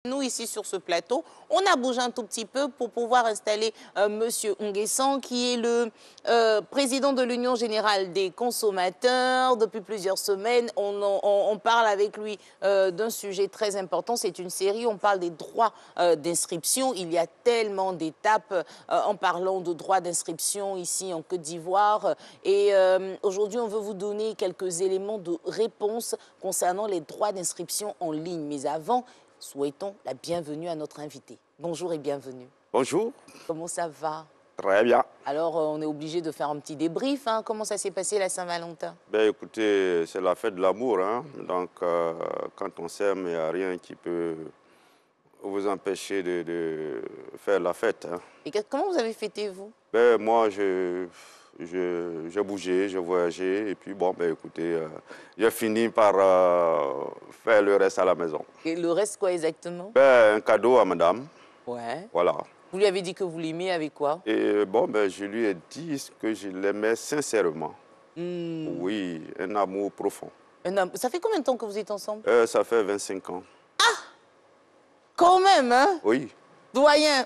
Nous, ici, sur ce plateau, on a bougé un tout petit peu pour pouvoir installer Monsieur Nguessan, qui est le président de l'Union générale des consommateurs. Depuis plusieurs semaines, on parle avec lui d'un sujet très important. C'est une série, on parle des droits d'inscription. Il y a tellement d'étapes en parlant de droits d'inscription ici en Côte d'Ivoire. Et aujourd'hui, on veut vous donner quelques éléments de réponse concernant les droits d'inscription en ligne. Mais avant, souhaitons la bienvenue à notre invité. Bonjour et bienvenue. Bonjour. Comment ça va? Très bien. Alors, on est obligé de faire un petit débrief. Hein. Comment ça s'est passé la Saint-Valentin? Ben, écoutez, c'est la fête de l'amour. Hein? Donc, quand on s'aime, il n'y a rien qui peut vous empêcher de faire la fête. Hein? Et comment vous avez fêté, vous? Ben, moi, j'ai bougé, j'ai voyagé. Et puis, bon, ben, écoutez, j'ai fini par faire le reste à la maison. Et le reste, quoi exactement? Ben, un cadeau à madame. Ouais. Voilà. Vous lui avez dit que vous l'aimez avec quoi? Et bon, ben, je lui ai dit que je l'aimais sincèrement. Oui, un amour profond. Ça fait combien de temps que vous êtes ensemble? Ça fait 25 ans. Quand même, hein? Oui. Doyen,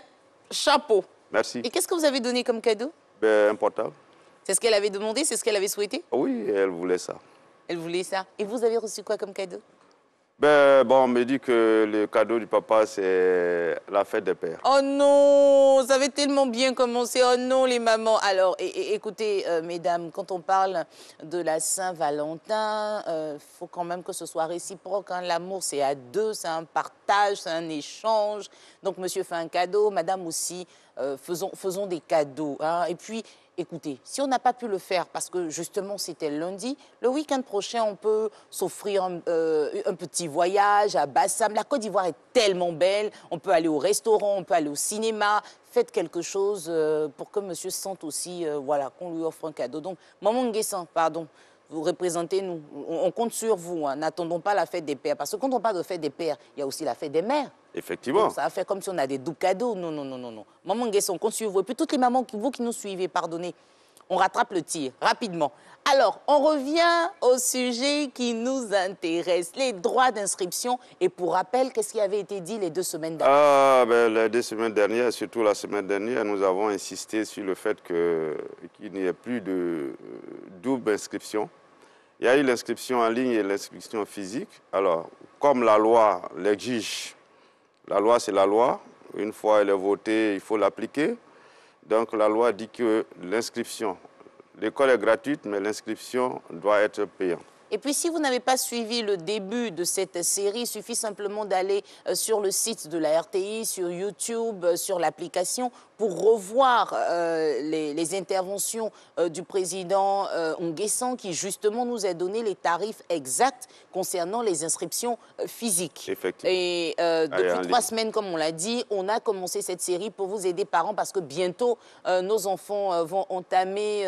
chapeau. Merci. Et qu'est-ce que vous avez donné comme cadeau? Ben, un portable. C'est ce qu'elle avait demandé? C'est ce qu'elle avait souhaité? Oui, elle voulait ça. Elle voulait ça. Et vous avez reçu quoi comme cadeau? Ben, bon, on me dit que le cadeau du papa, c'est la fête des pères. Oh non, ça avait tellement bien commencé. Oh non, les mamans. Alors, écoutez, mesdames, quand on parle de la Saint-Valentin, faut quand même que ce soit réciproque. Hein. L'amour, c'est à deux, c'est un partage, c'est un échange. Donc, monsieur fait un cadeau, madame aussi, faisons des cadeaux. Hein. Et puis, écoutez, si on n'a pas pu le faire parce que justement c'était lundi, le week-end prochain, on peut s'offrir un petit voyage à Bassam. La Côte d'Ivoire est tellement belle. On peut aller au restaurant, on peut aller au cinéma. Faites quelque chose pour que monsieur se sente aussi, voilà, qu'on lui offre un cadeau. Donc, Maman Nguessan, pardon, vous représentez-nous. On compte sur vous. Hein. N'attendons pas la fête des pères. Parce que quand on parle de fête des pères, il y a aussi la fête des mères. Effectivement. Donc, ça va faire comme si on a des doubles cadeaux. Non, non, non, non, non. Maman Nguessan, on compte sur vous. Et puis toutes les mamans, vous qui nous suivez, pardonnez, on rattrape le tir rapidement. Alors, on revient au sujet qui nous intéresse, les droits d'inscription. Et pour rappel, qu'est-ce qui avait été dit les 2 semaines dernières? Ah, ben, les 2 semaines dernières, surtout la semaine dernière, nous avons insisté sur le fait qu'il n'y ait plus de double inscription. Il y a eu l'inscription en ligne et l'inscription physique. Alors, comme la loi l'exige, la loi, c'est la loi. Une fois elle est votée, il faut l'appliquer. Donc, la loi dit que l'inscription, l'école est gratuite, mais l'inscription doit être payante. Et puis, si vous n'avez pas suivi le début de cette série, il suffit simplement d'aller sur le site de la RTI, sur YouTube, sur l'application, pour revoir les interventions du président Nguessan, qui justement nous a donné les tarifs exacts concernant les inscriptions physiques. Effectivement. Et depuis 3 semaines, comme on l'a dit, on a commencé cette série pour vous aider, parents, parce que bientôt, nos enfants vont entamer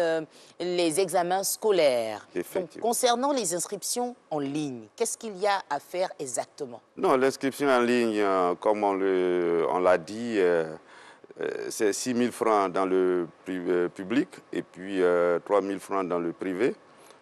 les examens scolaires. Donc, concernant les inscriptions en ligne, qu'est-ce qu'il y a à faire exactement? Non, l'inscription en ligne, comme on l'a dit, c'est 6 000 francs dans le public et puis 3 000 francs dans le privé.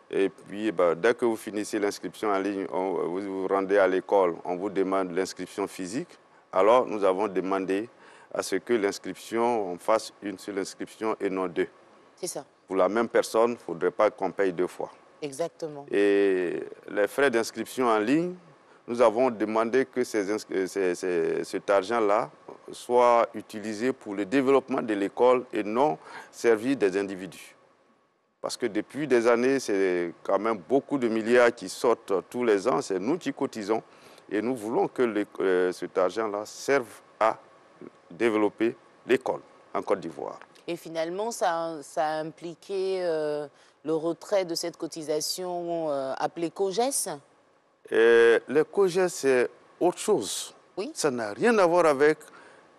Et puis, dès que vous finissez l'inscription en ligne, vous vous rendez à l'école, on vous demande l'inscription physique. Alors, nous avons demandé à ce que l'inscription, on fasse une seule inscription et non 2. C'est ça. Pour la même personne, il ne faudrait pas qu'on paye 2 fois. Exactement. Et les frais d'inscription en ligne, nous avons demandé que cet argent-là soit utilisé pour le développement de l'école et non servir des individus. Parce que depuis des années, c'est quand même beaucoup de milliards qui sortent tous les ans. C'est nous qui cotisons et nous voulons que cet argent-là serve à développer l'école en Côte d'Ivoire. Et finalement, ça a impliqué le retrait de cette cotisation appelée COGES? Le COGES, c'est autre chose. Oui. Ça n'a rien à voir avec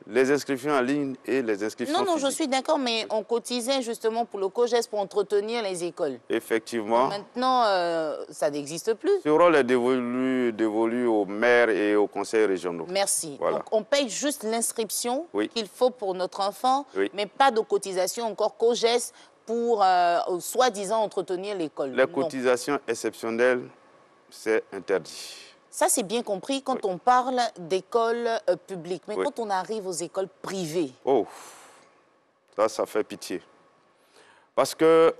les inscriptions en ligne et les inscriptions physiques. Non, physiques. Je suis d'accord, mais on cotisait justement pour le COGES pour entretenir les écoles. Effectivement. Donc maintenant, ça n'existe plus. Ce rôle est dévolu aux maires et aux conseils régionaux. Merci. Voilà. Donc on paye juste l'inscription oui. qu'il faut pour notre enfant, oui. mais pas de cotisation encore COGES pour soi-disant entretenir l'école. Les cotisations exceptionnelles, c'est interdit. Ça, c'est bien compris quand on parle d'écoles publiques. Mais Oui. quand on arrive aux écoles privées... Oh, ça fait pitié. Parce que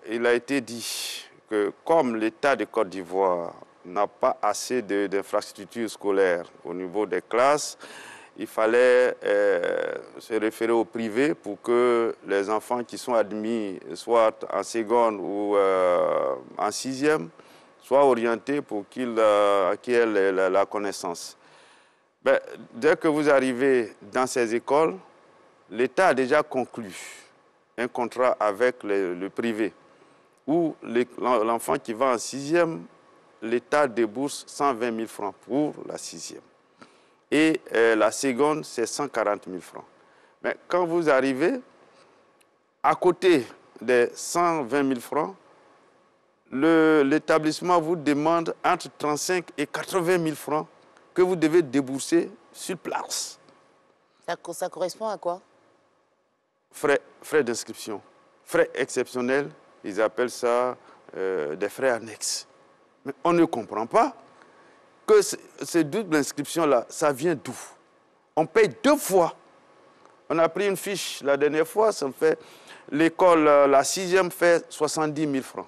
il a été dit que comme l'État de Côte d'Ivoire n'a pas assez d'infrastructures scolaires au niveau des classes, il fallait se référer au privé pour que les enfants qui sont admis, soit en seconde ou en sixième, soient orientés pour qu'ils aient la connaissance. Ben, dès que vous arrivez dans ces écoles, l'État a déjà conclu un contrat avec le privé, où l'enfant qui va en sixième, l'État débourse 120 000 francs pour la sixième. Et la seconde, c'est 140 000 francs. Mais quand vous arrivez, à côté des 120 000 francs, l'établissement vous demande entre 35 et 80 000 francs que vous devez débourser sur place. Ça correspond à quoi? Frais d'inscription. Frais exceptionnels, ils appellent ça des frais annexes. Mais on ne comprend pas que ces doubles inscriptions-là, ça vient d'où? On paye 2 fois. On a pris une fiche la dernière fois, ça me fait l'école, la sixième fait 70 000 francs.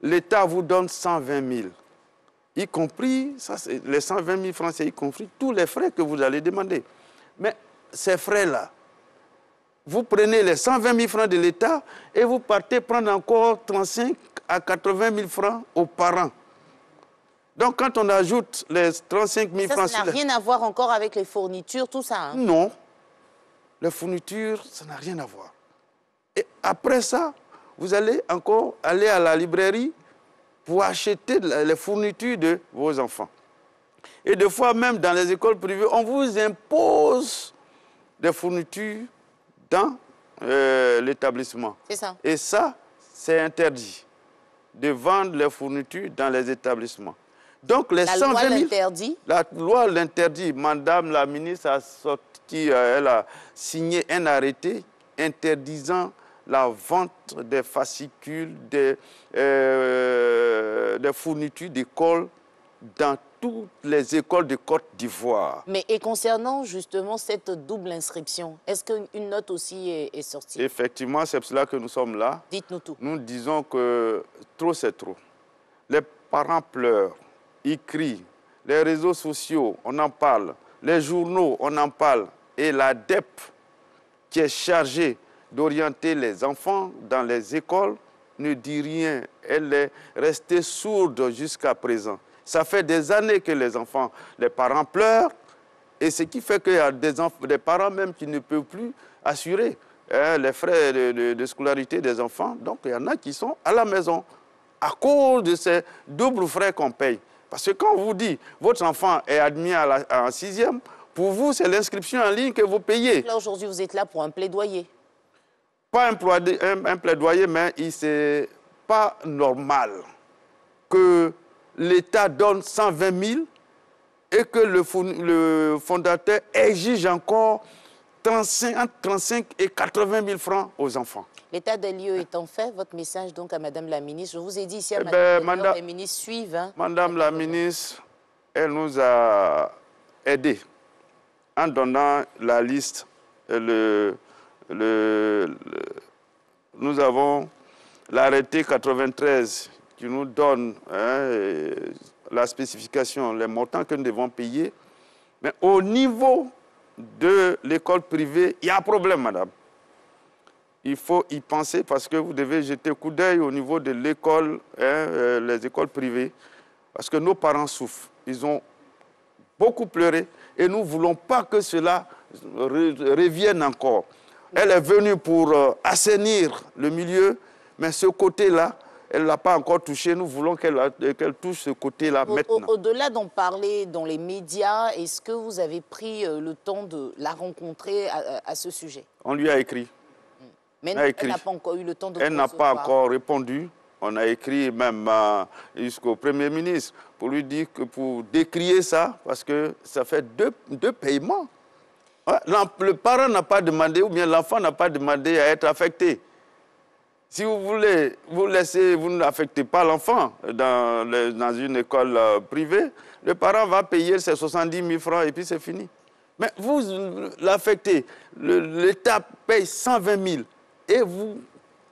L'État vous donne 120 000. Y compris, les 120 000 francs, c'est y compris tous les frais que vous allez demander. Mais ces frais-là, vous prenez les 120 000 francs de l'État et vous partez prendre encore 35 à 80 000 francs aux parents. Donc, quand on ajoute les 35 000 francs... Ça n'a rien à voir encore avec les fournitures, tout ça, hein? Non. Les fournitures, ça n'a rien à voir. Et après ça, vous allez encore aller à la librairie pour acheter les fournitures de vos enfants. Et des fois, même dans les écoles privées, on vous impose des fournitures dans l'établissement. C'est ça. Et ça, c'est interdit de vendre les fournitures dans les établissements. Donc, les la 120 000, loi l'interdit? La loi l'interdit. Madame la ministre a sorti, elle a signé un arrêté interdisant la vente des fascicules, des fournitures d'école dans toutes les écoles de Côte d'Ivoire. Mais et concernant justement cette double inscription, est-ce qu'une note aussi est sortie? Effectivement, c'est pour cela que nous sommes là. Dites-nous tout. Nous disons que trop, c'est trop. Les parents pleurent, ils crient. Les réseaux sociaux, on en parle. Les journaux, on en parle. Et la DEP, qui est chargée d'orienter les enfants dans les écoles, ne dit rien. Elle est restée sourde jusqu'à présent. Ça fait des années que les parents pleurent, et ce qui fait qu'il y a des parents même qui ne peuvent plus assurer les frais de scolarité des enfants. Donc il y en a qui sont à la maison à cause de ces doubles frais qu'on paye. Parce que quand on vous dit votre enfant est admis en sixième, pour vous, c'est l'inscription en ligne que vous payez. Là, aujourd'hui, vous êtes là pour un plaidoyer. Pas un plaidoyer, mais c'est pas normal que l'État donne 120 000 et que le fondateur exige encore entre 35 et 80 000 francs aux enfants. L'état des lieux étant fait, votre message donc à Madame la ministre, je vous ai dit ici à les ministres suivent. Hein, Madame la ministre, elle nous a aidés en donnant la liste. Nous avons l'arrêté 93 qui nous donne la spécification, les montants que nous devons payer. Mais au niveau de l'école privée, il y a un problème, madame. Il faut y penser parce que vous devez jeter un coup d'œil au niveau de l'école, les écoles privées, parce que nos parents souffrent. Ils ont beaucoup pleuré et nous ne voulons pas que cela revienne encore. Elle est venue pour assainir le milieu, mais ce côté-là, elle ne l'a pas encore touché. Nous voulons qu'elle touche ce côté-là maintenant. Au-delà d'en parler dans les médias, est-ce que vous avez pris le temps de la rencontrer à ce sujet? On lui a écrit. Mais elle n'a pas encore eu le temps de Elle n'a pas encore répondu. On a écrit même jusqu'au Premier ministre pour lui dire que pour décrier ça, parce que ça fait deux paiements. Le parent n'a pas demandé, ou bien l'enfant n'a pas demandé à être affecté. Si vous voulez, vous n'affectez pas l'enfant dans une école privée, le parent va payer ses 70 000 francs et puis c'est fini. Mais vous l'affectez, l'État paye 120 000 et vous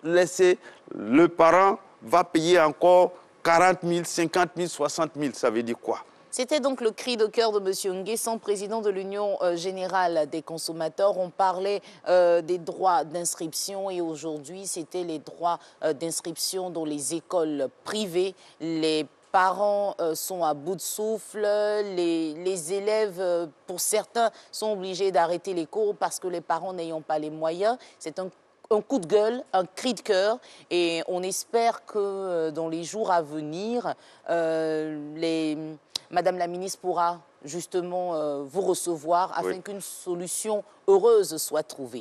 laissez, le parent va payer encore 40 000, 50 000, 60 000. Ça veut dire quoi? C'était donc le cri de cœur de M. Nguessan, président de l'Union générale des consommateurs. On parlait des droits d'inscription et aujourd'hui, c'était les droits d'inscription dans les écoles privées. Les parents sont à bout de souffle, les élèves, pour certains, sont obligés d'arrêter les cours parce que les parents n'ayant pas les moyens. C'est un coup de gueule, un cri de cœur, et on espère que dans les jours à venir, Madame la ministre pourra justement vous recevoir afin qu'une solution heureuse soit trouvée.